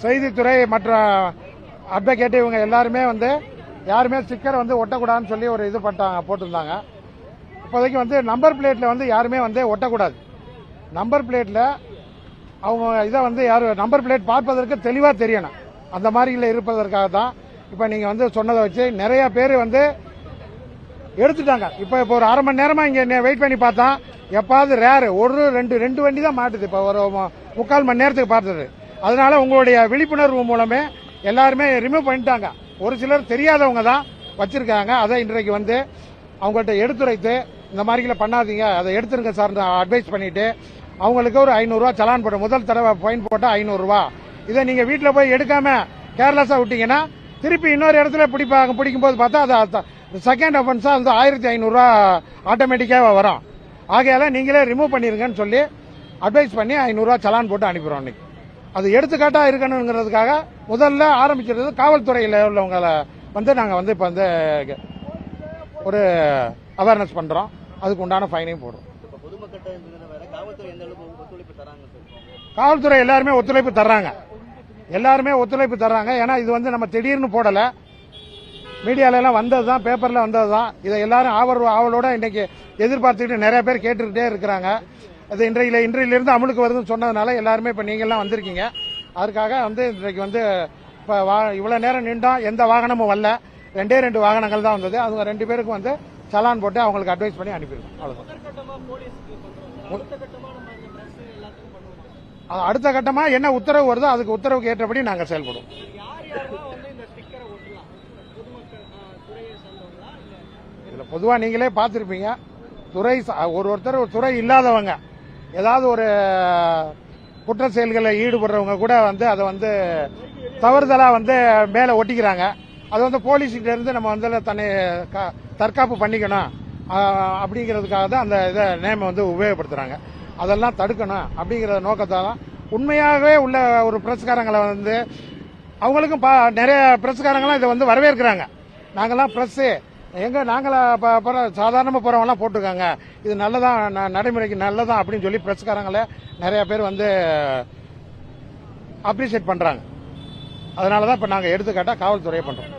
செய்தித்துறை மற்ற அட்வொகேட் இவங்க எல்லாருமே யாருமே ஸ்டிக்கர் ஒட்டக்கூடாதுன்னு சொல்லி ஒரு இது போட்டிருந்தாங்க. இப்போதைக்கு நம்பர் பிளேட்ல யாருமே ஒட்டக்கூடாது. நம்பர் பிளேட்ல அவங்க இதை யாரும் நம்பர் பிளேட் பார்ப்பதற்கு தெளிவா தெரியணும். அந்த மாதிரி இருப்பதற்காக தான் இப்ப நீங்க சொன்னதை வச்சு நிறைய பேர் எடுத்துட்டாங்க. இப்ப ஒரு அரை மணி நேரமா இங்க வெயிட் பண்ணி பார்த்தா எப்பாவது ரேரு ஒரு ரெண்டு வண்டி தான் மாட்டுது. இப்ப ஒரு 3/4 மணி நேரத்துக்கு பார்த்தது. அதனால உங்களுடைய விழிப்புணர்வு மூலமே எல்லாருமே ரிமூவ் பண்ணிட்டாங்க. ஒரு சிலர் தெரியாதவங்க தான் வச்சிருக்காங்க. அதை இன்றைக்கு அவங்கள்ட்ட எடுத்துரைத்து இந்த மாதிரி பண்ணாதீங்க, அதை எடுத்துருங்க சார் அட்வைஸ் பண்ணிட்டு அவங்களுக்கு ஒரு 500 ரூபாய் சலான் போடும். முதல் தடவை ஃபைன் போட்டா 500 ரூபாய். இதை நீங்க வீட்டில் போய் எடுக்காம கேர்லெஸ்ஸா விட்டீங்கன்னா திருப்பி இன்னொரு இடத்துல பிடிக்கும் போது பார்த்தா அது செகண்ட் அஃபென்ஸா 1500 ரூபாய் ஆட்டோமேட்டிக்காக வரும். ஆகையால நீங்களே ரிமூவ் பண்ணிருங்கன்னு சொல்லி அட்வைஸ் பண்ணி 500 ரூபாய் சலான் போட்டு அனுப்பிடுறோம். இன்னைக்கு அது எடுத்துக்காட்டா இருக்கணுங்கிறதுக்காக முதல்ல ஆரம்பிச்சிருந்தது காவல்துறையில் உள்ளவங்களை நாங்க இப்ப ஒரு அவேர்னஸ் பண்றோம். அதுக்கு உண்டான ஃபைனையும் போடுறோம். காவல்துறை எல்லாருமே ஒத்துழைப்பு தர்றாங்க. ஏன்னா இது நம்ம திடீர்னு போடல, மீடியால எல்லாம் வந்ததுதான், பேப்பர்ல வந்ததுதான். இதை எல்லாரும் ஆவலோட இன்னைக்கு எதிர்பார்த்துக்கிட்டு நிறைய பேர் கேட்டுக்கிட்டே இருக்கிறாங்க. அது இன்றையிலிருந்து அமலுக்கு வருதுன்னு சொன்னதுனால எல்லாருமே இப்ப நீங்க எல்லாம் வந்திருக்கீங்க. அதுக்காக இன்றைக்கு இப்ப இவ்வளவு நேரம் நின்றோம், எந்த வாகனமும் வரல. 2 வாகனங்கள் தான் வந்தது. அவங்க 2 பேருக்கும் சலான் போட்டு அவங்களுக்கு அட்வைஸ் பண்ணி அனுப்பிடுவோம். அவ்வளவுதான். அடுத்த கட்டமா என்ன உத்தரவு வருதோ அதுக்கு உத்தரவுக்கு ஏற்றபடி நாங்க செயல்படுவோம். இதுல பொதுவா நீங்களே பார்த்திருப்பீங்க, ஒருத்தர் துறை இல்லாதவங்க ஏதாவது ஒரு குற்ற செயல்களில் ஈடுபடுறவங்க கூட அதை தவறுதலா மேல ஒட்டிக்கிறாங்க. அது போலீஸ்கிட்ட இருந்து நம்ம தன்னை தற்காப்பு பண்ணிக்கணும் அப்படிங்கிறதுக்காக தான் அந்த இதை நேம் உபயோகப்படுத்துறாங்க. அதெல்லாம் தடுக்கணும் அப்படிங்கிற நோக்கத்தால உண்மையாகவே உள்ள ஒரு பிரஸ்காரங்களை அவங்களுக்கும் நிறைய பிரஸ்காரங்களாம் இதை வரவேற்கிறாங்க. நாங்கெல்லாம் பிரஸ் நாங்கள சாதாரணமா போறவங்க போட்டுருக்காங்க, இது நல்லதான், நடைமுறைக்கு நல்லதான் அப்படின்னு சொல்லி பிரஸ்காரங்களை நிறைய பேர் அப்ரிசியேட் பண்றாங்க. அதனாலதான் இப்ப நாங்க எடுத்துக்காட்டா காவல்துறையை பண்றோம்.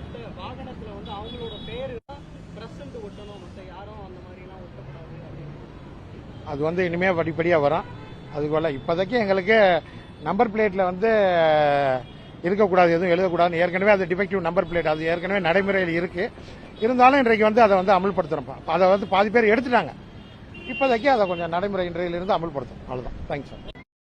அது இனிமே படிப்படியா வரும். அதுபோல இப்போதைக்கு எங்களுக்கு நம்பர் பிளேட்ல இருக்கக்கூடாது, எதுவும் எழுதக்கூடாது. ஏற்கனவே அது டிஃபெக்டிவ் நம்பர் பிளேட், அது ஏற்கனவே நடைமுறையில் இருக்கு. இருந்தாலும் இன்றைக்கு அதை அமல்படுத்துறோம். அதை பாதி பேர் எடுத்துட்டாங்க. இப்போதைக்கு அதை கொஞ்சம் நடைமுறை இன்றையிலிருந்து அமல்படுத்தும். அவ்வளவுதான். Thanks sir.